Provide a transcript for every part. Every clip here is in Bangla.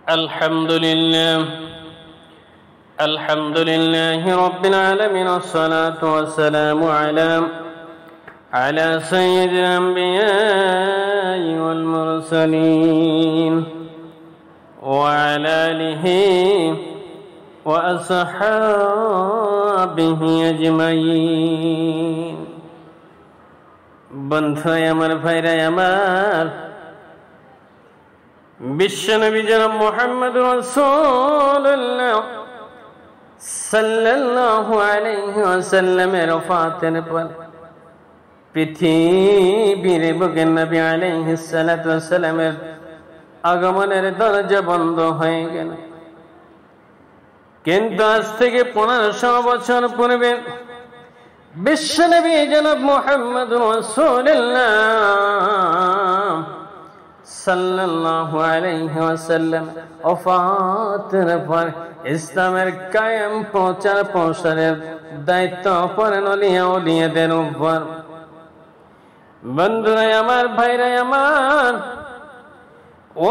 الحمد لله رب العالمين، والصلاة والسلام على سيد الأنبياء والمرسلين وعلى آله وأصحابه أجمعين। বন্ধুরা আমার, ভাইরা আমার, বিশ্বনবী জনাব মুহাম্মদুর রাসূলুল্লাহ সাল্লাল্লাহু আলাইহি ওয়াসাল্লামের ওফাতের পর পৃথিবীর বুকে নবী আলাইহিস সালাতু ওয়াসসালামের আগমনের দরজা বন্ধ হয়ে গেল। কিন্তু আজ থেকে 1500 বছর পূর্বে বিশ্বনবী জনাব মুহাম্মদুর রাসূলুল্লাহ সাল্লাল্লাহু আলাইহি ওয়াসাল্লাম ওফাতের পর ইসলামের কায়েম প্রসারের দায়িত্ব পড়েন ওলিয়া ওলিয়াদের উপর। বন্ধুরা আমার, ভাইরা আমার,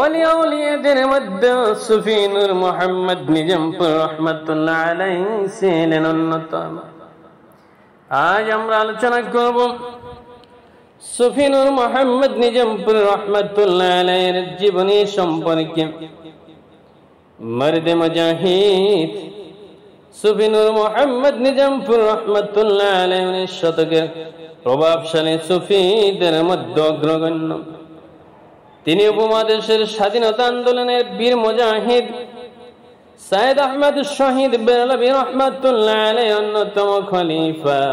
ওলিয়া ওলিয়াদের মধ্যে সুফি নূর মুহাম্মদ নিজামপুর রহমাতুল্লাহ আলাইহি ছিলেন অন্যতম। আজ আমরা আলোচনা করব সুফি নূর মুহাম্মদ নিজামপুর রহমাতুল্লাহ আলাইহির জীবনী সম্পর্কে। মর্দে মুজাহিদ সুফি নূর মুহাম্মদ নিজামপুর রহমাতুল্লাহ আলাইহির শতকের প্রভাবশালী সুফিদের মধ্যে অগ্রগণ্য। তিনি উপমহাদেশের স্বাধীনতা আন্দোলনের বীর মুজাহিদ সাইদ আহমদ শহীদ বেরলভী রহমাতুল্লাহ আলাইহি অন্যতম খলিফা।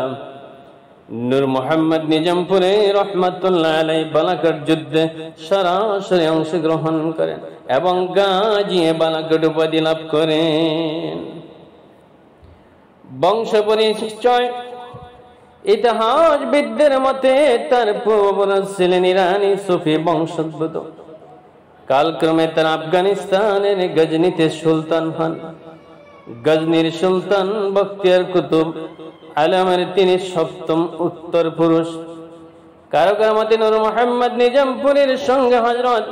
নূর মুহাম্মদ নিজামপুরে রহমাতুল্লাহ আলাইহি বালাকোট যুদ্ধে সরাসরি অংশগ্রহণ করেন এবং গাজিয়ে বালাকোট উপাধি লাভ করেন। বংশ পরিচয় ইতিহাসবিদদের মতে তার পূর্বপুরুষ ছিলেন ইরানি সুফি বংশোদ্ভূত। কালক্রমে তার আফগানিস্তানের গজনিতে সুলতান হন। গজনির সুলতান বখতিয়ার কুতুব আলমের তিনি সপ্তম উত্তর পুরুষ। কারো কারো মতে নূর মুহাম্মদ নিজামপুরের সঙ্গে হযরত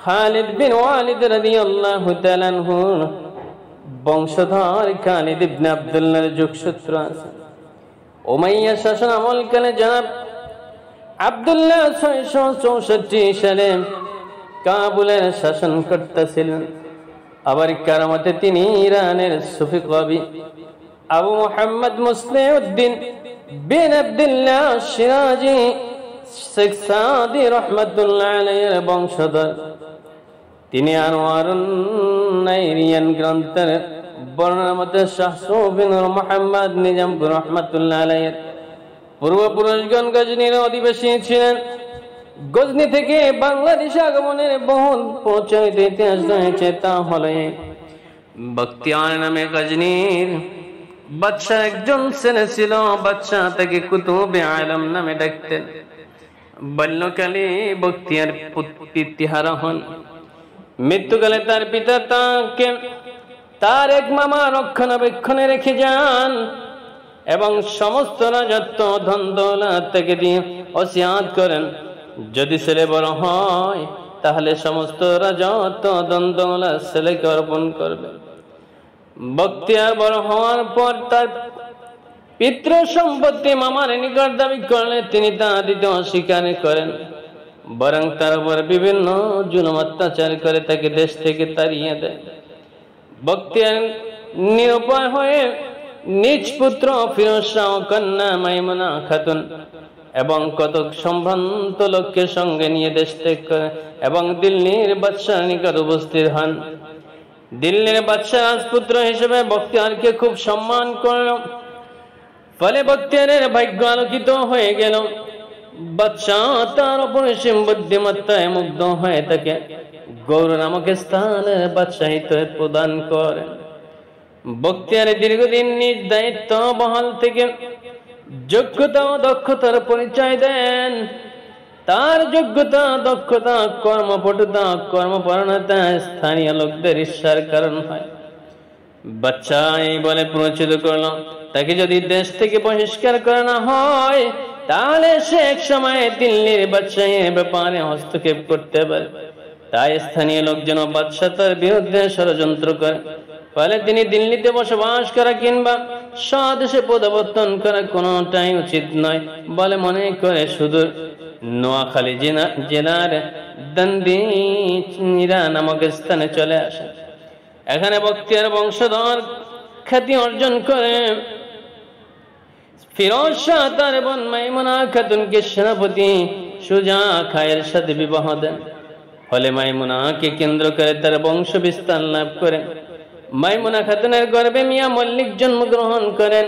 খালিদ বিন ওয়ালিদ রাদিয়াল্লাহু তাআলা আনহু বংশধর খালিদ ইবনে আব্দুল্লাহর যোগসূত্র আছে। উমাইয়া শাসন আমলকালে জনাব আব্দুল্লাহ 664 সালে কাবুলের শাসনকর্তা ছিলেন। আবার কারো মতে তিনি ইরানের সুফি কবি আবু মুহাম্মদ মুসলিউদ্দিন বিন আব্দুল্লাহ সিরাজি শেখ সাদি রহমাতুল্লাহ আলাইহির বংশধর। তিনি আনোয়ারুন নাইরিয়ান গ্রন্থের বর্ণনা মতে শাহ সুফি নূর মুহাম্মদ নিজামপুর রহমাতুল্লাহ আলাইহির পূর্বপুরুষগণ গজনির অধিবাসী ছিলেন। গজনি থেকে বাংলাদেশে আগমনের বহু প্রচলিত ইতিহাস রয়েছে। তা হলো বখতিয়ার নামে গজনির বাদশাহ একজন ছেলে ছিল। বাদশাহ তাকে কুতুবে আলম নামে ডাকতেন। বাল্যকালে বখতিয়ার পিতৃহারা হন। মৃত্যুকালে তার পিতা তাকে তার এক মামা রক্ষণাবেক্ষণে রেখে যান এবং সমস্ত রাজত্ব ধন দৌলত তাকে দিয়ে ওসিয়াত করেন, যদি ছেলে বড় হয় তাহলে সমস্ত রাজত্ব ধন দৌলত ছেলেকে অর্পণ করবে। বখতিয়ার বড় হওয়ার পর তার পিতৃ সম্পত্তি মামার নিকট দাবি করলে তিনি তা দিতে অস্বীকার করেন, বরং তার উপর বিভিন্ন জুলুম অত্যাচার করে তাকে দেশ থেকে তাড়িয়ে দেয়। বখতিয়ার নিরুপায় হয়ে নিজ পুত্র ফিরোজ শাহ ও কন্যা মাইমুনা খাতুন এবং কতক সম্ভ্রান্ত লোককে সঙ্গে নিয়ে দেশ ত্যাগ করে এবং দিল্লির বাদশার নিকট উপস্থিত হন। দিল্লির বাদশাহ রাজপুত্র হিসেবে বখতিয়ারকে খুব সম্মান করল। ফলে বখতিয়ারের ভাগ্য আলোকিত হয়ে গেল। বাদশাহ তার অপরিসীম বুদ্ধিমত্তায় মুগ্ধ হয়ে তাকে গৌর নামক স্থানের বাদশাহিত্ব প্রদান করেন। বখতিয়ার দীর্ঘদিন নিজ দায়িত্ব বহাল থেকে যোগ্যতা ও দক্ষতার পরিচয় দেন। তার যোগ্যতা, দক্ষতা, কর্মপটুতা, কর্মপরায়ণতা স্থানীয় লোকদের ঈর্ষার কারণ হয়। বাচ্চা এই বলে প্ররোচিত করল, তাকে যদি দেশ থেকে বহিষ্কার করানো হয় তাহলে সে এক সময় দিল্লির বাদশাহের ব্যাপারে হস্তক্ষেপ করতে পারে। তাই স্থানীয় লোকজন বাদশাহ তার বিরুদ্ধে ষড়যন্ত্র করে। ফলে তিনি দিল্লিতে বসবাস করা কিংবা স্বদেশে প্রত্যাবর্তন করা কোনোটাই উচিত নয় বলে মনে করে সুদূর নোয়াখালী জেলার দন্দিরা নামক স্থানে চলে আসে। এখানে বখতিয়ার বংশধর খ্যাতি অর্জন করে ফিরোজ শাহ তার বোন মাইমুনা খাতুনকে সেনাপতি সুজা খায়ের সাথে বিবাহ দেন। ফলে মাইমুনাকে কেন্দ্র করে তার বংশ বিস্তার লাভ করে। মাইমুনা খাতুনের গর্ভে মিয়া মল্লিক জন্মগ্রহণ করেন।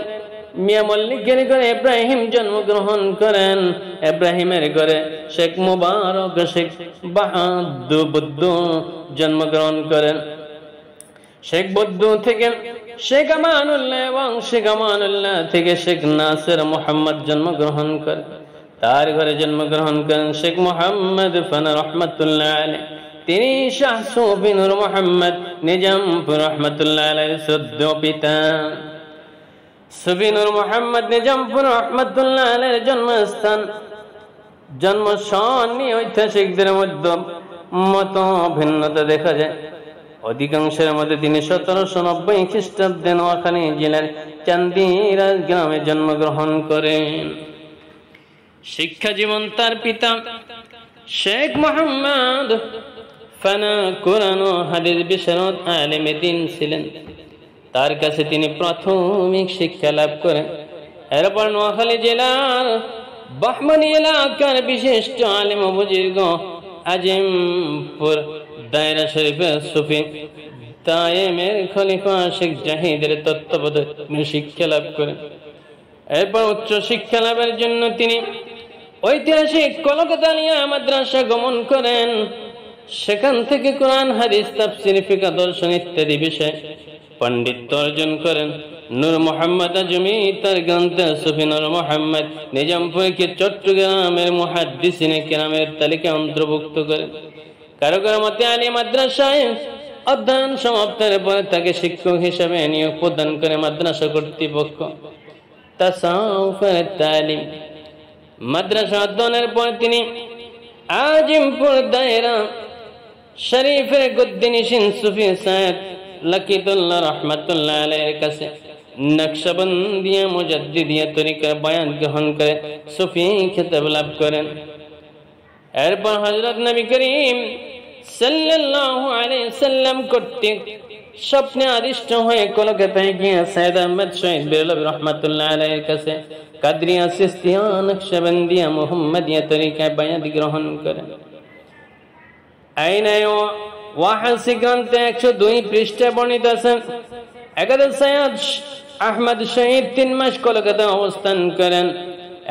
মিয়া মল্লিকের ঘরে ইব্রাহিম জন্মগ্রহণ করেন। ইব্রাহিমের ঘরে শেখ মুবারক শেখ বাহাদুর জন্মগ্রহণ করেন। শেখ বদ্দু থেকে শেখ আমানুল্লাহ এবং শেখ আমানুল্লাহ থেকে শেখ নাসির মোহাম্মদ জন্মগ্রহণ করেন। তার ঘরে জন্মগ্রহণ করেন শেখ মোহাম্মদ ফানা রহমতুল্লাহ আলাইহি। তিনি শাহ সুফি নূর মোহাম্মদ নিজামপুর রহমতুল্লাহ আলাইহির সদ্য পিতা। সুফি নূর মোহাম্মদ নিজামপুর রহমতুল্লাহ আলাইহির জন্মস্থান জন্মস্থান নিয়ে ঐতিহাসিকদের মধ্যে মত ভিন্নতা দেখা যায়। অধিকাংশের মধ্যে তিনি 1790 খ্রিস্টাব্দে নোয়াখালী জেলার চান্দিরাজ গ্রামে জন্মগ্রহণ করেন। শিক্ষা জীবন তার পিতা শেখ মোহাম্মদ ফানা কোরআন ও হাদিস বিশারদ আলেমে দ্বীন ছিলেন। তার কাছে তিনি প্রাথমিক শিক্ষা লাভ করেন। এরপর নোয়াখালী জেলার বাহমানি এলাকার বিশিষ্ট আলেম ও বুজুর্গ আজিমপুর দায়রা শরীফের সুফি তায়েমের খলিফা শেখ জাহিদের তত্ত্বাবধানে শিক্ষা লাভ করেন। এরপর উচ্চ শিক্ষা লাভের জন্য তিনি ঐতিহাসিক কলকাতা আলিয়া মাদ্রাসা গমন করেন। সেখান থেকে কোরআন হাদিস তাফসীর ফিকহ দর্শন ইত্যাদি বিষয়ে পাণ্ডিত্য অর্জন করেন। নূর মোহাম্মদ আজমি তার গ্রন্থে সুফি নূর মোহাম্মদ নিজামপুরকে চট্টগ্রামের মুহাদ্দিসিনে কেরামের তালিকায় অন্তর্ভুক্ত করেন। কারো কারো মতে আলী মাদ্রাসায় অধ্যয়ন সমাপ্তের পরে তাকে শিক্ষক হিসেবে নিয়োগ প্রদান করে মাদ্রাসা কর্তৃপক্ষ। তাসাউফের তালিম মাদ্রাসা অধ্যয়নের পর তিনি আজিমপুর দায়রা শরীফের গদ্দিনিশিন সুফি সাহেব লাকিতুল্লাহ রহমতুল্লাহ আলাইহির কাছে নকশবন্দিয়া মুজাদ্দিদিয়া তরিকার বয়ান গ্রহণ করে সুফি খেতাব লাভ করেন। এরপর হযরত নবী করিম সাল্লাল্লাহু আলাইহি সাল্লাম কর্তৃক স্বপ্নে আদিষ্ট হয়ে কলকাতায় গিয়ে সৈয়দ আহমদ শহীদ বেরলভী রহমতুল্লাহ আলাইহির কাছে কাদরিয়া সিস্তিয়া নকশবন্দিয়া মুহাম্মদিয়া তরিকায় বয়ান গ্রহণ করেন। আইনায় ওয়াহাসি গ্রন্থে 102 পৃষ্ঠায় বর্ণিত আছে। একাদশ সৈয়দ আহমদ শহীদ 3 মাস কলকাতায় অবস্থান করেন।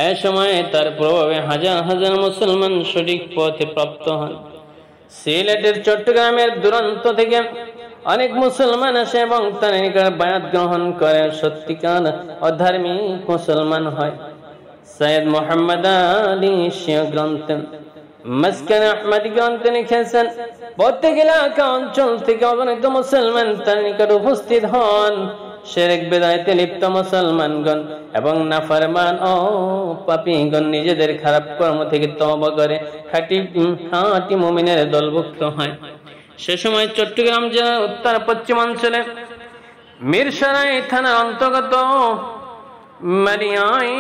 এ সময় তার প্রভাবে হাজার হাজার মুসলমান সঠিক পথে প্রাপ্ত হন। সিলেটের চট্টগ্রামের দূরান্ত থেকে অনেক মুসলমান আসে এবং তার নিকট বায়াত গ্রহণ করে সত্যিকার অধার্মিক মুসলমান হয়। সৈয়দ মোহাম্মদ আলী শিয়া গ্রন্থে মাসকান আহমদি গ্রন্থে লিখেছেন, প্রত্যেক এলাকা অঞ্চল থেকে অগণিত মুসলমান তার নিকট উপস্থিত হন। শিরক বিদআতে লিপ্ত মুসলমানগণ এবং নাফরমান ও পাপীগণ নিজেদের খারাপ কর্ম থেকে তওবা করে খাঁটি মুমিনের দলভুক্ত হয়। সে সময় চট্টগ্রাম জেলার উত্তর পশ্চিমাঞ্চলে মিরসরাই থানার অন্তর্গত মারিয়াই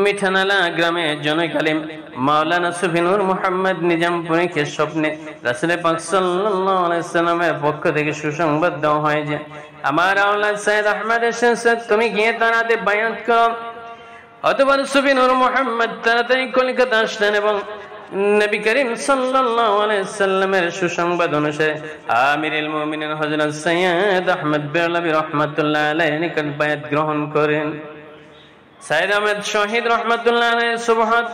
মিঠানালা গ্রামে জনৈক আলিম মাওলানা সুফি নূর মোহাম্মদ নিজামপুরীকে স্বপ্নে রাসূল পাক সাল্লাল্লাহু আলাইহি সাল্লামের পক্ষ থেকে সুসংবাদ দেওয়া হয় যে আমার আওলাদ সৈয়দ আহমদ এসেছে, তুমি গিয়ে তার হাতে বায়াত করো। অতঃপর সুফি নূর মোহাম্মদ তাড়াতাড়ি কলকাতা আসলেন এবং নবী করিম সাল্লাল্লাহু আলাইহি সাল্লামের সুসংবাদ অনুসারে আমিরুল মুমিনিন হযরত সৈয়দ আহমদ বেরলভী রাহমাতুল্লাহ আলাইহি নিকট বায়াত গ্রহণ করেন। সৈয়দ আহমদ শহীদ রাহমাতুল্লাহ আলাইহি সুবহান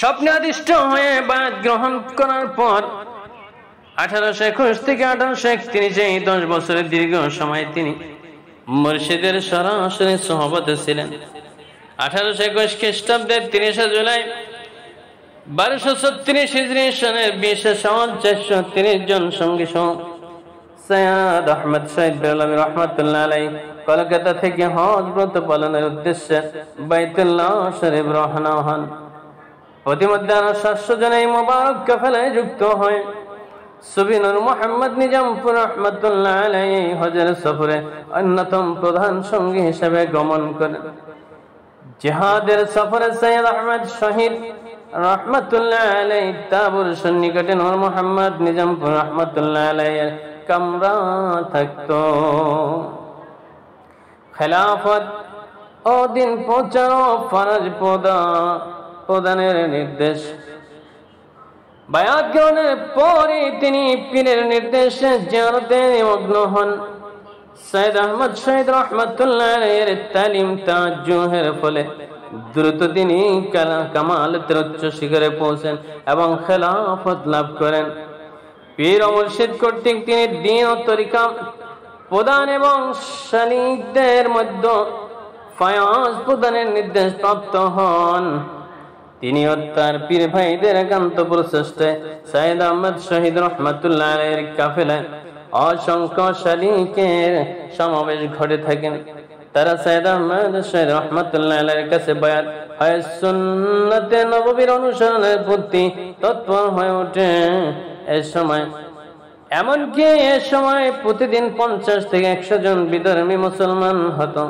স্বপ্নে আদিষ্ট হয়ে বায়াত গ্রহণ করার পর 1821 থেকে 1831 10 বছরের দীর্ঘ সময় তিনি মুর্শিদের সরাসরি সোহবতে ছিলেন। 1821 খ্রিস্টাব্দের 30 জুলাই 1236 হিজরি সনের 20 শাওয়াল 430 জন সঙ্গী সহ সৈয়দ আহমদ শহীদ বেরলভী রাহমাতুল্লাহ আলাইহি কলকাতা থেকে হজ ব্রত পালনের উদ্দেশ্যে বাইতুল্লাহ শরীফ রওনা হন। প্রতিমধ্যে আরো 700 জন এই মোবারক কাফেলায় যুক্ত হয়। সুফি নূর মোহাম্মদ নিজামপুর রহমাতুল্লাহ আলাইহি হজের সফরে অন্যতম প্রধান সঙ্গী হিসেবে গমন করেন। জিহাদের সফরে সৈয়দ আহমদ শহীদ রহমাতুল্লাহ আলাইহি তাবুর সন্নিকটে নূর মোহাম্মদ নিজামপুর রহমাতুল্লাহ আলাইহি কামরা থাকতো। খেলাফত ও দিন পৌঁছানো ফরজ প্রদানের নির্দেশ। বায়াত গ্রহণের পরে তিনি পীরের নির্দেশে জিয়ারতে নিমগ্ন হন। সৈয়দ আহমদ শহীদ রহমাতুল্লাহ আলাইহির তালিম তাওয়াজ্জুহের ফলে দ্রুত তিনি কামালের উচ্চ শিখরে পৌঁছেন এবং খেলাফত লাভ করেন। পীর ও মুর্শিদ কর্তৃক তিনি দ্বীন ও তরিকা প্রদান এবং শালিকদের মধ্যে ফায়াজ প্রদানের নির্দেশ প্রাপ্ত হন। তিনি ও তার পীর ভাইদের একান্ত প্রচেষ্টায় সৈয়দ আহমদ শহীদ রহমাতুল্লাহ আলাইহির কাফেলায় অসংখ্য শালিকের সমাবেশ ঘটে থাকেন। তারা সৈয়দ আহমদ শহীদ রহমাতুল্লাহ আলাইহির কাছে বায়াত হয় সুন্নতে নববীর অনুসরণের প্রতি তৎপর হয়ে ওঠে। এমনকি এ সময় প্রতিদিন 50 থেকে 100 জন বিধর্মী মুসলমান হতো।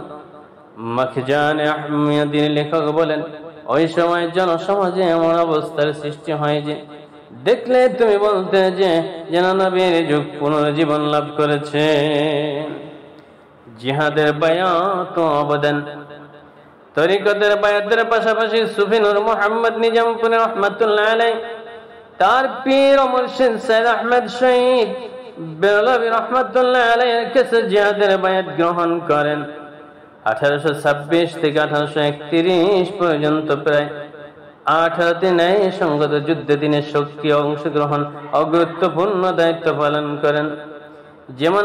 মাখজানে আহমদীর লেখক বলেন, ওই সময় জনসমাজে এমন অবস্থার সৃষ্টি হয় যে দেখলে তুমি বলতে যে যেন নবীর যুগ পুনর্জীবন লাভ করেছে। জিহাদের বায়াত ও অবদান। তরিকতের বায়াতের পাশাপাশি সুফি নূর মোহাম্মদ নিজামপুর রহমাতুল্লাহ আলাইহি তার পীর ও মুর্শিদ সৈয়দ আহমদ শহীদ বেরলভী রহমাতুল্লাহ আলাইহির কাছে জিহাদের বায়াত গ্রহণ করেন। 1826 থেকে 1831 পর্যন্ত প্রায় 18 ন্যায় সংগত যুদ্ধে তিনি সক্রিয় অংশগ্রহণ ও গুরুত্বপূর্ণ দায়িত্ব পালন করেন। যেমন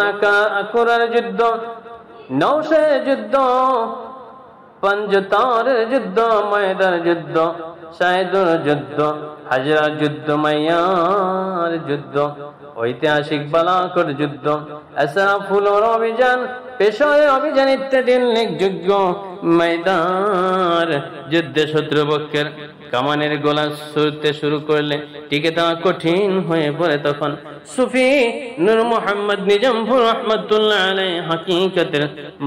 আকুরার যুদ্ধ, নওশের যুদ্ধ, পঞ্জতারের যুদ্ধ, ময়দার যুদ্ধ, শাহেদুর যুদ্ধ, হাজরা যুদ্ধ, মাইয়ার যুদ্ধ, ঐতিহাসিক বালাকোট যুদ্ধ, আসরাফুলের অভিযান, পেশোয়ারের অভিযান ইত্যাদি উল্লেখযোগ্য ময়দান যুদ্ধে শত্রুপক্ষের কামানের গোলা ছুড়তে শুরু করলে টিকে থাকা কঠিন হয়ে পড়ে। তখন সুফি নূর মোহাম্মদ নিজামপুর রহমাতুল্লাহ আলাইহি হাকিকতের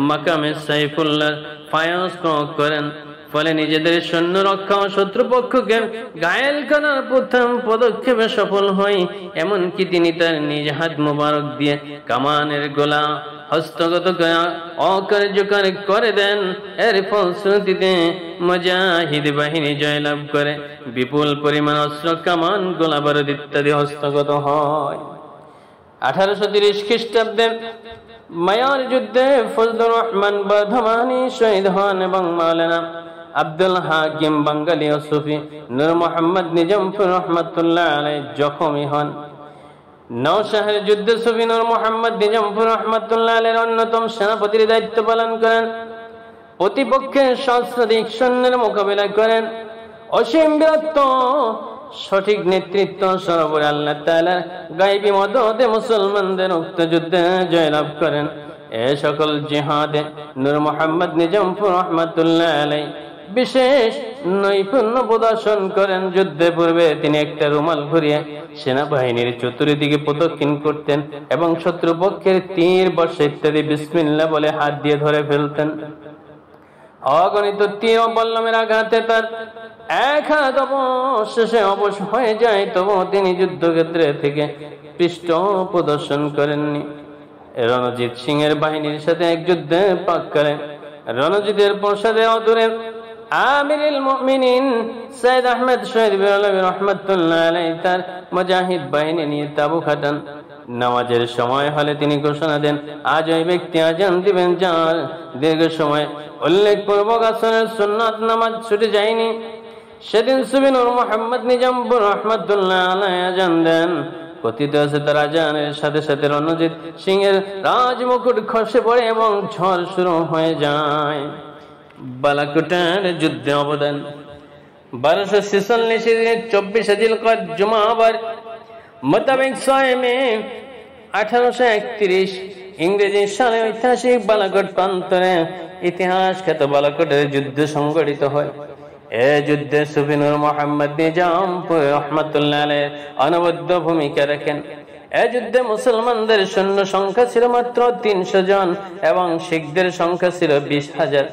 মাকামে সাইফুল্লাহ ফায়াজ করেন। ফলে নিজেদের সৈন্য রক্ষা ও শত্রুপক্ষকে ঘায়েল করার প্রথম পদক্ষেপে সফল হয়। এমনকি তিনি তার নিজ হাত মোবারক দিয়ে কামানের গোলা হস্তগত অকার্যকর করে দেন। এর ফলশ্রুতিতে মুজাহিদ বাহিনী জয়লাভ করে বিপুল পরিমাণ অস্ত্র, কামান, গোলা বারুদ ইত্যাদি হস্তগত হয়। 1830 খ্রিস্টাব্দে মায়ার যুদ্ধে ফজলুর রহমান বর্ধমানী শহীদ হন এবং মাওলানা আব্দুল হাকিম বাঙ্গালী ও সুফি নূর মোহাম্মদ নিজামপুর রহমাতুল্লাহ আলাইহি জখমী হন। নওশাহের যুদ্ধে সুফি নূর মোহাম্মদ নিজামপুর রহমাতুল্লাহ আলাইহির অন্যতম সেনাপতির দায়িত্ব পালন করেন। প্রতিপক্ষের সহস্রাধিক সৈন্যের মোকাবিলা করেন। অসীম বীরত্ব, সঠিক নেতৃত্ব সর্বোপরি আল্লাহ তাআলার গায়বী মদদে মুসলমানদের উক্ত যুদ্ধে জয়লাভ করেন। এ সকল জিহাদে নূর মোহাম্মদ নিজামপুর রহমাতুল্লাহ আলাইহি বিশেষ নৈপুণ্য প্রদর্শন করেন। যুদ্ধে পূর্বে তিনি একটা রুমাল ঘুরিয়ে সেনাবাহিনীর চতুর্দিকে প্রদক্ষিণ করতেন এবং শত্রুপক্ষের তীর, বর্ষা ইত্যাদি বিসমিল্লাহ বলে হাত দিয়ে ধরে ফেলতেন। অগণিত তীর ও বল্লমের আঘাতে তার এক হাত অবশেষে অবশ হয়ে যায়, তবুও তিনি যুদ্ধক্ষেত্রে থেকে পৃষ্ঠ প্রদর্শন করেননি। রণজিৎ সিং এর বাহিনীর সাথে এক যুদ্ধে পাক করেন। রণজিতের পশ্চাতে অদূরে আমিরুল মুমিনিন সৈয়দ আহমদ শহীদ বেরলভী রহমাতুল্লাহ আলাইহি তার মুজাহিদ বাহিনী নিয়ে তাবু খাটান। নামাজের সময় হলে তিনি ঘোষণা দেন, আজ ওই ব্যক্তি আজান দিবেন যার দীর্ঘ সময় উল্লেখপূর্বক আসরের সুন্নাত নামাজ ছুটে যায়নি। সেদিন সুফি নূর মোহাম্মদ নিজামপুর রহমাতুল্লাহ আলাইহি আজান দেন। কথিত আছে তার আজানের সাথে সাথে রণজিৎ সিং এর রাজমুকুট খসে পড়ে এবং ঝড় শুরু হয়ে যায়। বালাকোটের যুদ্ধে অবদান। 1246 24 জিলকদ জুমাবার মোতাবেক 6 মে 1831 ইংরেজি সালে ঐতিহাসিক বালাকোট প্রান্তরে ইতিহাস খ্যাত বালাকোটের যুদ্ধ সংঘটিত হয়। এ যুদ্ধে সুফি নূর মোহাম্মদ নিজামপুর রহমাতুল্লাহ আলাইহি অনবদ্য ভূমিকা রাখেন। এ যুদ্ধে মুসলমানদের সৈন্য সংখ্যা ছিল মাত্র 300 জন এবং শিখদের সংখ্যা ছিল 20,000।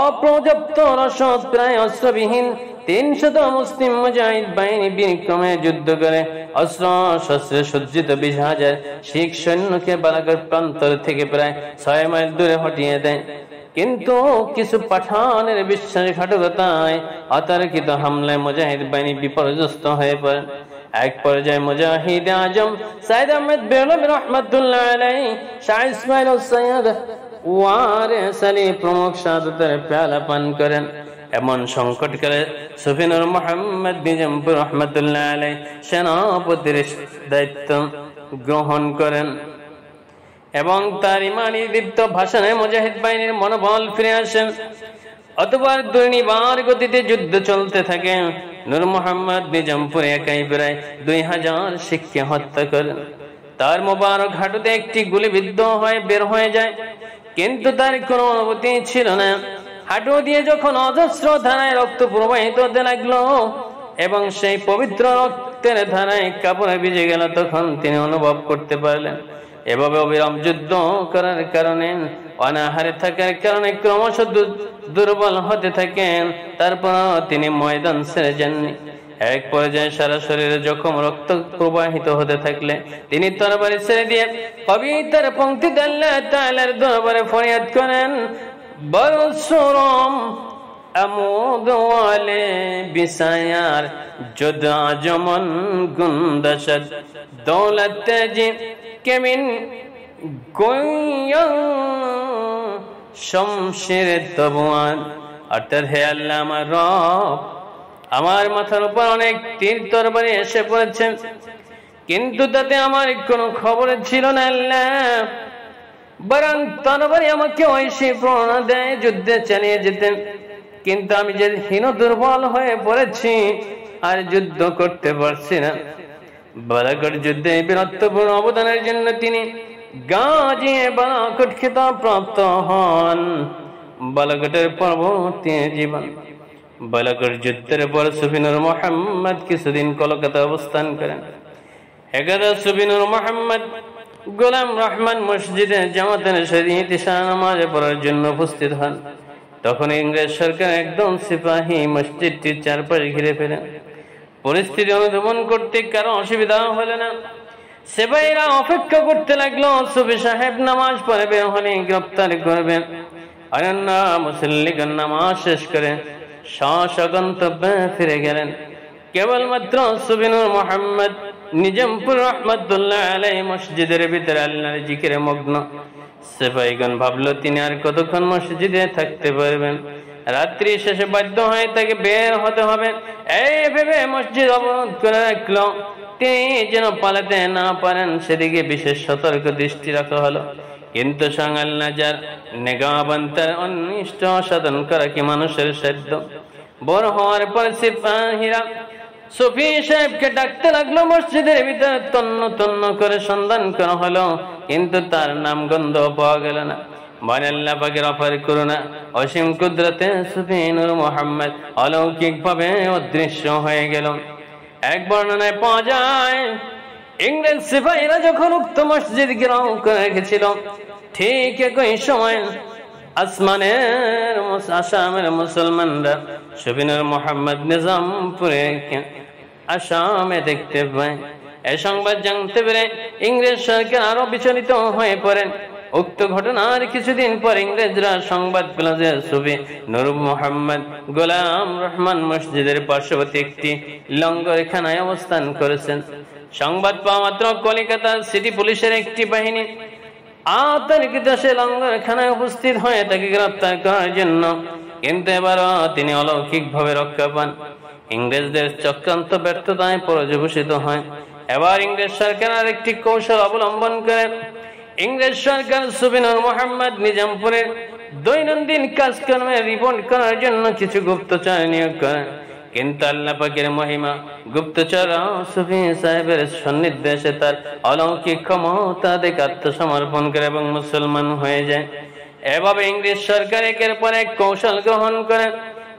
অপর্যাপ্ত রসদ প্রায় অস্ত্রবিহীন 300 মুসলিম মুজাহিদ বাহিনী বিক্রমে যুদ্ধ করে অস্ত্র শস্ত্রে সজ্জিত 20,000 শিখ সৈন্যকে বালাকোট প্রান্তর থেকে প্রায় 6 মাইল দূরে হটিয়ে দেয়। কিন্তু কিছু পাঠানের বিশ্বাসঘাতকতায় অতর্কিত হামলায় মুজাহিদ বাহিনী বিপর্যস্ত হয়ে পড়ে। এক পর্যায়ে মুজাহিদ আজম সাইদ আহমেদ বেরলভী রহমাতুল্লাহ আলাইহি, শাহ ইসমাইল সৈয়দ ওয়ারিস আলী প্রমুখ শাহাদাতের পেয়ালা পান করেন। এমন সংকটকালে সুফি নূর মোহাম্মদ নিজামপুর রহমাতুল্লাহ আলাইহি সেনাপতির দায়িত্ব গ্রহণ করেন এবং তার ইমানি দীপ্ত ভাষণে মুজাহিদ বাহিনীর মনোবল ফিরে আসেন। অতঃপর দুর্নিবার গতিতে যুদ্ধ চলতে থাকে। নূর মোহাম্মদ নিজামপুরে একাই প্রায় 2000 শিখকে হত্যা করেন। তার মোবারক হাঁটুতে একটি গুলি বিদ্ধ হয়ে বের হয়ে যায়, কিন্তু তার কোনো অনুভূতি ছিল না। হাঁটু দিয়ে যখন অজস্র ধারায় রক্ত প্রবাহিত হতে লাগলো এবং সেই পবিত্র রক্তের ধারায় কাপড়ে ভিজে গেল, তখন তিনি অনুভব করতে পারলেন এভাবে অবিরাম যুদ্ধ করার কারণে, অনাহারে থাকার কারণে ক্রমশ দুর্বল হতে থাকেন। তারপর তিনি ময়দান ছেড়ে যাননি। এক পর্যায়ে সারা শরীরে জখম রক্ত প্রবাহিত হতে থাকলে তিনি তরবারি ছেড়ে দিয়ে কবিতার পংক্তিতে আল্লাহ তাআলার দরবারে ফরিয়াদ করেন, বরসুরম আমুদ ওয়ালে বিসায়ার জুদা জমন গুন্দাশদ দৌলত জি কেমিন গোয়ং শমশির তবুয়ান। অর্থাৎ, হে আল্লাহ আমার রব, আমার মাথার উপর অনেক তীর তরবারি এসে পড়েছে, কিন্তু তাতে আমার কোনো খবর ছিল না আল্লাহ। বরং তরবারি আমাকে ঐশী প্রেরণা দেয় যুদ্ধে চালিয়ে যেতেন, কিন্তু আমি যে হীন দুর্বল হয়ে পড়েছি আর যুদ্ধ করতে পারছি না। বালাকোট যুদ্ধে বীরত্বপূর্ণ অবদানের জন্য তিনি গাজী বালাকোট খেতাব প্রাপ্ত হন। বালাকোটের পরবর্তী জীবন। বালাকোট যুদ্ধের পর সুফি নূর মোহাম্মদ কিছুদিন কলকাতা অবস্থান করেন। একদা সুফি নূর মোহাম্মদ গোলাম রহমান মসজিদে জামাতের শরীয়ত নামাজ পড়ার জন্য উপস্থিত হন। তখন ইংরেজ সরকার একদম সিপাহী মসজিদটির চারপাশে ঘিরে ফেলেন। পরিস্থিতি অনুধাবন করতে কারো অসুবিধা হলো না। সিপাহীরা অপেক্ষা করতে লাগলো সুফি সাহেব নামাজ পড়ে বের হলে গ্রেফতার করবেন। অনন্য মুসল্লিগণ নামাজ শেষ করে গন্তব্যে ফিরে গেলেন। কেবলমাত্র সুফি নূর মোহাম্মদ নিজামপুর রহমাতুল্লাহ আলাইহি মসজিদের ভিতরে আল্লাহর জিকিরে মগ্ন। সিপাহীগণ ভাবলো তিনি আর কতক্ষণ মসজিদে থাকতে পারবেন। রাত্রি শেষে বাধ্য হয়ে তাকে বের হতে হবে। এই ভেবে মসজিদ অবরোধ করে রাখলো। তিনি যেন পালাতে না পারেন সেদিকে বিশেষ সতর্ক দৃষ্টি রাখা হলো। কিন্তু আল্লাহ যার নিগাহবান তার অনিষ্ট সাধন করা কি মানুষের সাধ্য? বড় হওয়ার পর সিপাহীরা সুফি সাহেবকে ডাকতে লাগলো। মসজিদের ভিতরে তন্ন তন্ন করে সন্ধান করা হলো, কিন্তু তার নাম গন্ধ পাওয়া গেল না। বলে আল্লাহ পাকের অপার করুণা, অসীম কুদরতে সুফি নূর মোহাম্মদ অলৌকিক ভাবে অদৃশ্য হয়ে গেল। এক বর্ণনায় পাওয়া যায়, ইংরেজ সিপাহীরা যখন উক্ত মসজিদ ঘেরাও করে রেখেছিল, ঠিক একই সময় আসামের মুসলমানরা সুফি নূর মোহাম্মদ নিজামপুরে আসামে দেখতে পায়। এই সংবাদ জানতে পেরে ইংরেজ সরকার আরো বিচলিত হয়ে পড়েন। উক্ত ঘটনার কিছুদিন পর ইংরেজরা সংবাদ পেল যে সুফি নূর মোহাম্মদ গোলাম রহমান মসজিদের পার্শ্ববর্তী একটি লঙ্গরখানায় অবস্থান করেছেন। সংবাদ পাওয়া মাত্র কলকাতা সিটি পুলিশের একটি বাহিনী আতঙ্কিত সে লঙ্গরখানায় উপস্থিত হয়ে তাকে গ্রেফতার করার জন্য। কিন্তু এবারও তিনি অলৌকিক ভাবে রক্ষা পান। ইংরেজদের চক্রান্ত ব্যর্থতায় পর্যবসিত হয়। এবার ইংরেজ সরকার আর একটি কৌশল অবলম্বন করে। ইংরেজ সরকার সুফি নূর মোহাম্মদ নিজামপুরের দৈনন্দিন কাজকর্মের রিপোর্ট করার জন্য কিছু গুপ্তচর নিয়োগ করে। কিন্তু আল্লাহ পাকের মহিমা, গুপ্তচর সুফি সাহেবের সন্নির্দেশে তার অলৌকিক ক্ষমতা দেখে আত্মসমর্পণ করে এবং মুসলমান হয়ে যায়। এভাবে ইংরেজ সরকার একের পর এক কৌশল গ্রহণ করে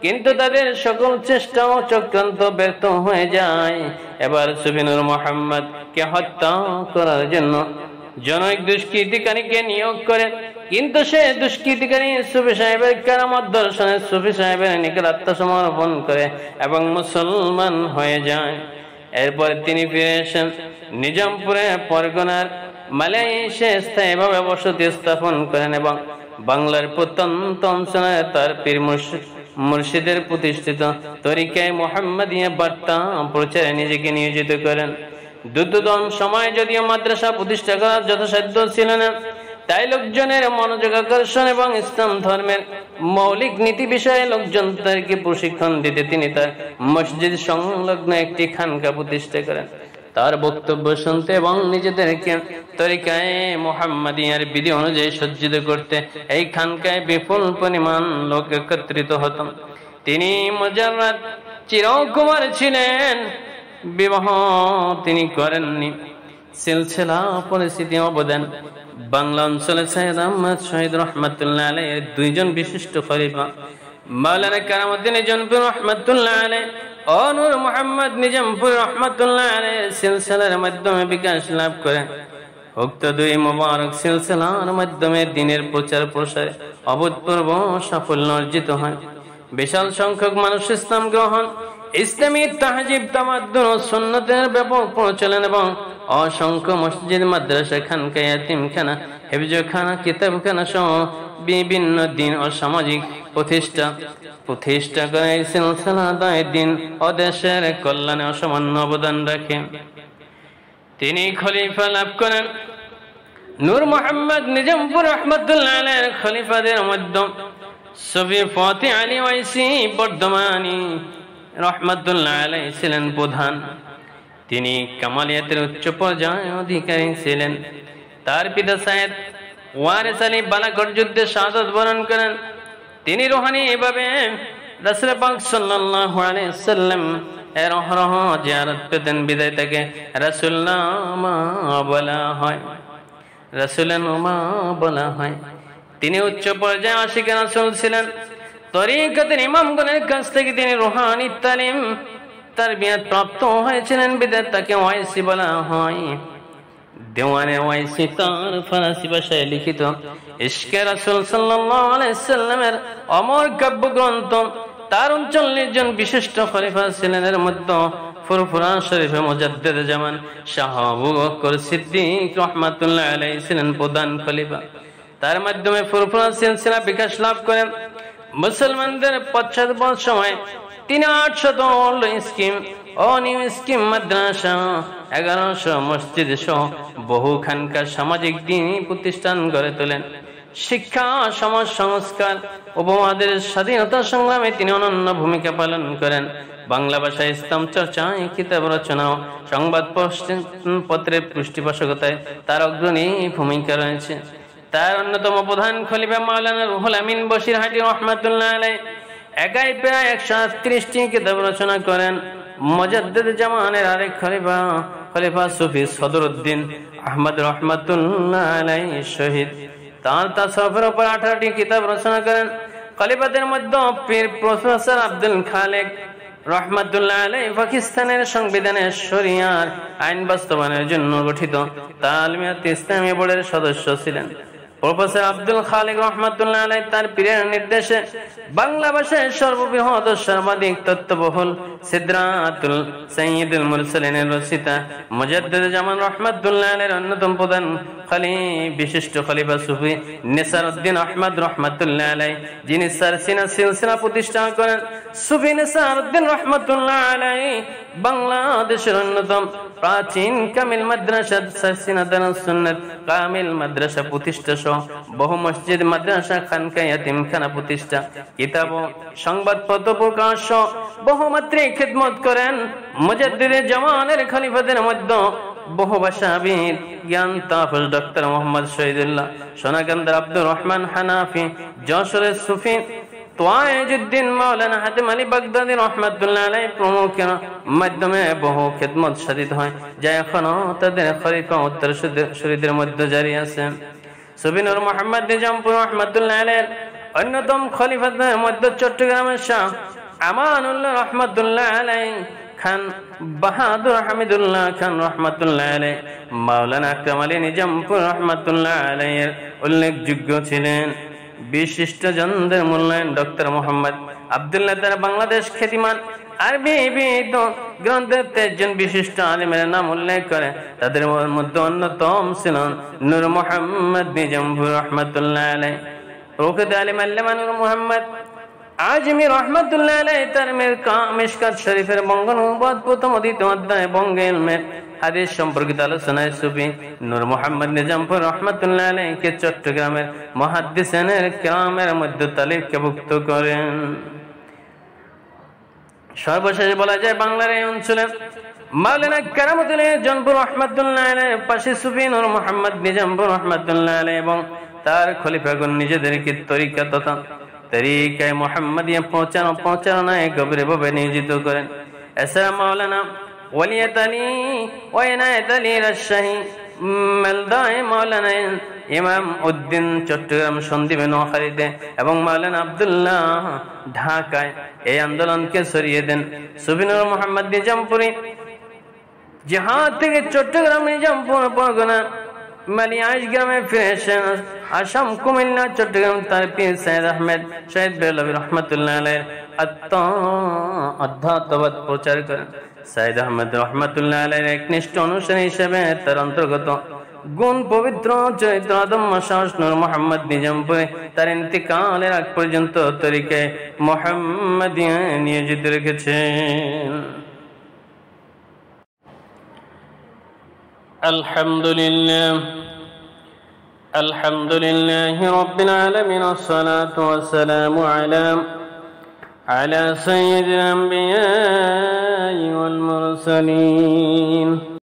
কিন্তু তাদের সকল চেষ্টা ও চক্রান্ত ব্যর্থ হয়ে যায়। এবার সুফি নূর মোহাম্মদকে হত্যা করার জন্য জনৈক দুষ্কৃতিকারীকে নিয়োগ করে, কিন্তু সে দুষ্কৃতিকারী সুফি সাহেবের কারামত দর্শনে সুফি সাহেবের নিকট আত্মসমর্পণ করে এবং মুসলমান হয়ে যায়। এরপর তিনি ফিরে এসেন নিজামপুরে পরগনার মালাই এসে স্থায়ীভাবে বসতি স্থাপন করেন এবং বাংলার প্রত্যন্ত অঞ্চলে তার পীর মুর্শিদের প্রতিষ্ঠিত তরিকায়ে মুহাম্মাদিয়া বার্তা প্রচারে নিজেকে নিয়োজিত করেন। দ্রুততম সময় যদিও মাদ্রাসা প্রতিষ্ঠা করার যথাসাধ্য ছিল না, তাই লোকজনের মনোযোগ আকর্ষণ এবং ইসলাম ধর্মের মৌলিক নীতি বিষয়ে লোকজনদেরকে প্রশিক্ষণ দিতে তিনি তার মসজিদ সংলগ্ন একটি খানকা প্রতিষ্ঠা করেন। তার বক্তব্য শুনতে এবং নিজেদেরকে তরিকায়ে মুহাম্মাদিয়ার বিধি অনুযায়ী সজ্জিত করতে এই খানকায় বিপুল পরিমাণ লোক একত্রিত হতেন। তিনি মুজাররাদ চিরকুমার ছিলেন, বিবাহ তিনি করেননি। সিলসিলা পরিস্থিতি অবদান বাংলা অঞ্চলে সৈয়দ আহমদ শহীদ রহমাতুল্লাহ আলাইহির দুইজন বিশিষ্ট খলিফা মাওলানা কারামউদ্দিন নিজামপুর রহমাতুল্লাহ আলাইহি ও নূর মোহাম্মদ নিজামপুর রহমাতুল্লাহ আলাইহির সিলসিলার মাধ্যমে বিকাশ লাভ করেন। উক্ত দুই মুবারক সিলসিলার মাধ্যমে দ্বীনের প্রচার প্রসারে অভূতপূর্ব সাফল্য অর্জিত হয়। বিশাল সংখ্যক মানুষ ইসলাম গ্রহণ, ইসলামী তাহজিব তামাদ্দুন ও সুন্নতের ব্যাপক প্রচলন এবং অসংখ্য মসজিদ, মাদ্রাসা, খানকা, ইয়াতিমখানা, হিফজখানা, কিতাবখানা সহ বিভিন্ন দিন ও সামাজিক প্রতিষ্ঠা করে এই সিলসিলা দ্বীন ও দেশের কল্যাণে অসামান্য অবদান রাখে। তিনি খলিফা লাভ করেন। নূর মোহাম্মদ নিজামপুর রহমাতুল্লাহ আলাইহির খলিফাদের মধ্যে সুফি ফতেহ আলী ওয়াইসি বর্ধমানী রহমাতুল্লাহ আলাইহি ছিলেন প্রধান। তিনি কামালিয়াতের উচ্চ পর্যায়ে অধিকারী ছিলেন। তার পিতা সৈয়দ ওয়ারিস আলী বালাকোট যুদ্ধে শাহাদাত বরণ করেন। তিনি রুহানি এভাবে রাসূল পাক সাল্লাল্লাহু আলাইহি ওয়াসাল্লাম এর অহরহ জিয়ারত পেতেন, বিদায় তাকে রাসূলনামা বলা হয়, রাসূলনামা বলা হয়। তিনি উচ্চ পর্যায়ে আশিকে রাসূল ছিলেন। তরিকতের ইমামগণের কাছ থেকে তিনি রুহানি তালিম তারবিয়াত প্রাপ্ত হয়েছিলেন, বিদায় তাকে ওয়াইসি বলা হয়। দেওয়ানে ওয়াইসি তার ফরাসি ভাষায় লিখিত ইশকে রাসূল সাল্লাল্লাহু আলাইহি ওয়াসাল্লামের অমর কাব্যগ্রন্থ। তার 39 জন বিশিষ্ট খলিফা ছিলেন। এর মধ্যে ফুরফুরা শরীফে মুজাদ্দিদ জামান শাহ আবু বকর সিদ্দিক রহমাতুল্লাহ আলাইহি ছিলেন প্রধান খলিফা। তার মাধ্যমে ফুরফুরা সিলসিলা বিকাশ লাভ করেন। মুসলমানদের পশ্চাৎপদ সময় তিনি 800 স্কিম ও নিউ স্কিম মাদ্রাসা, 1100 মসজিদ সহ বহু খানকা সামাজিক দ্বীনি প্রতিষ্ঠান গড়ে তোলেন। শিক্ষা, সমাজ সংস্কার, উপমহাদের স্বাধীনতা সংগ্রামে তিনি অনন্য ভূমিকা পালন করেন। বাংলা ভাষায় ইসলাম চর্চায়, কিতাব রচনা ও সংবাদ পত্রের পৃষ্ঠপোষকতায় তার অগ্রণী ভূমিকা রয়েছে। তার অন্যতম প্রধান খলিফা মাওলানা রুহুল আমিন বশিরহাটি রহমাতুল্লাহ আলাইহি একাই প্রায় 138টি কিতাব রচনা করেন। মুজাদ্দিদ জামানের আরেক খলিফা সুফি সদরউদ্দিন আহমদ রহমাতুল্লাহ আলাইহি শহীদ। তার তাসাউফের উপর 18টি কিতাব রচনা করেন। খলিফাদের মধ্যে পীর প্রফেসর আব্দুল খালেক রহমাতুল্লাহ আলাইহি পাকিস্তানের সংবিধানের শরিয়ার আইন বাস্তবায়নের জন্য গঠিত তালিমাত ইসলামী বোর্ডের সদস্য ছিলেন। প্রফেসর আব্দুল খালেক রহমাতুল্লাহ আলাইহি তার পীরের নির্দেশে বাংলা ভাষায় সর্ববৃহৎ ও সর্বাধিক তত্ত্ববহুল সিদরাতুল সাইয়্যিদুল মুরসালিনের রচিতা মুজাদ্দিদ জামান রহমাতুল্লাহ আলাইহির অন্যতম প্রধান বিশিষ্ট খলিফা সুফি নিসারউদ্দিন আহমদ রহমাতুল্লাহ আলাইহি, যিনি সারসিনা সিলসিলা প্রতিষ্ঠা করেন। সুফি নিসারউদ্দিন রহমাতুল্লাহ আলাইহি বাংলাদেশের অন্যতম প্রাচীন কামিল মাদ্রাসা সারসিনা দারুস সুন্নাত কামিল মাদ্রাসা প্রতিষ্ঠা সহ বহু মসজিদ, মাদ্রাসা, খানকা, ইয়াতিমখানা প্রতিষ্ঠা, কিতাব ও সংবাদপত্র প্রকাশ বহুমাত্রিক খিদমত করেন। মুজাদ্দিদ জামানের খলিফাদের মধ্যে বহু ভাষাবিদ, জ্ঞান তাফস ডক্টর মোহাম্মদ শহীদুল্লাহ, সোনাকান্দার আব্দুর রহমান হানাফি, যশোরের সুফি তোয়াইজউদ্দিন মাওলানা হাতেম আলী বাগদাদী রহমাতুল্লাহ আলাইহি প্রমুখের মাধ্যমে বহু খিদমত সাধিত হয়, যা এখনো তাদের খলিফা উত্তরসূরিদের মধ্যে জারি আছে। সুফি নূর মোহাম্মদ নিজামপুর রহমাতুল্লাহ আলাইহি অন্যতম খলিফাদের মধ্যে চট্টগ্রামের শাহ আমানুল্লাহ রহমাতুল্লাহ আলাইহি, খান বাহাদুর হামিদুল্লাহ খান রহমাতুল্লাহ আলাইহি, মাওলানা আকরাম আলী নিজামপুর রহমাতুল্লাহ আলাইহির উল্লেখযোগ্য ছিলেন। বিশিষ্ট জনদের মূল্যায়ন ডক্টর মোহাম্মদ আব্দুল্লাহ তারা বাংলাদেশ খ্যাতিমান আরবি গ্রন্থের 23 জন বিশিষ্ট আলিমের নাম উল্লেখ করে। তাদের মধ্যে অন্যতম ছিলেন নূর মোহাম্মদ নিজামপুর রহমাতুল্লাহ আলাইহি, প্রকৃত আলিম আল্লামা নূর মোহাম্মদ আজমি রহমাতুল্লাহ আলাইহি। তার মিশকাত শরীফের বঙ্গানুবাদ প্রথম দ্বিতীয় অধ্যায় বঙ্গে ইলমের হাদিস সম্পর্কিত আলোচনায় সুফি নূর মোহাম্মদ নিজামপুর রহমাতুল্লাহ আলাইহিকে চট্টগ্রামের মুহাদ্দিসিনের কিরামের মধ্যে তালিকাভুক্ত করেন। সর্বশেষ বলা যায় বাংলার এই অঞ্চলে মাওলানা কারামতুল্লাহ জনপুর রহমাতুল্লাহ আলাইহির পাশে সুফি নূর মোহাম্মদ নিজামপুর রহমাতুল্লাহ আলাইহি এবং তার খলিফাগণ নিজেদেরকে তরিকা তথা তরিকায়ে মুহাম্মাদিয়া পৌঁছানোয় গভীরভাবে নিয়োজিত করেন। এছাড়া মাওলানা ওয়ালিয়াত আলী ও ইনায়েত আলী রাজশাহী, মালদায় মাওলানা ইমাম উদ্দিন চট্টগ্রাম সন্দ্বীপে নোয়াখালীতে এবং মাওলানা আব্দুল্লাহ ঢাকায় এই আন্দোলনকে ছড়িয়ে দেন। সুফি নূর মোহাম্মদ নিজামপুরী জিহাদ থেকে চট্টগ্রাম নিজামপুর পরগনা মালিয়াজ গ্রামে ফিরে এসেন। আসাম, কুমিল্লা, চট্টগ্রাম তার পীর সৈয়দ আহমেদ শহীদ বেলবী রহমাতুল্লাহ আলাইহির আধ্যাত্মবাদ প্রচার করেন। সৈয়দ আহমেদ রহমাতুল্লাহ আলাইহির একনিষ্ঠ অনুসারী হিসেবে তার অন্তর্গত গুণ পবিত্র চরিত্র আদম্য সাহস নূর মোহাম্মদ নিজামপুরে তার ইন্তিকালের আগ পর্যন্ত তরিকায়ে মুহাম্মাদিয়া নিয়োজিত রেখেছেন। আলহামদুলিল্লাহি রাব্বিল আলামিন ওয়াসসালাতু ওয়াসসালামু আলা সাইয়্যিদিল আম্বিয়াই ওয়াল মুরসালিন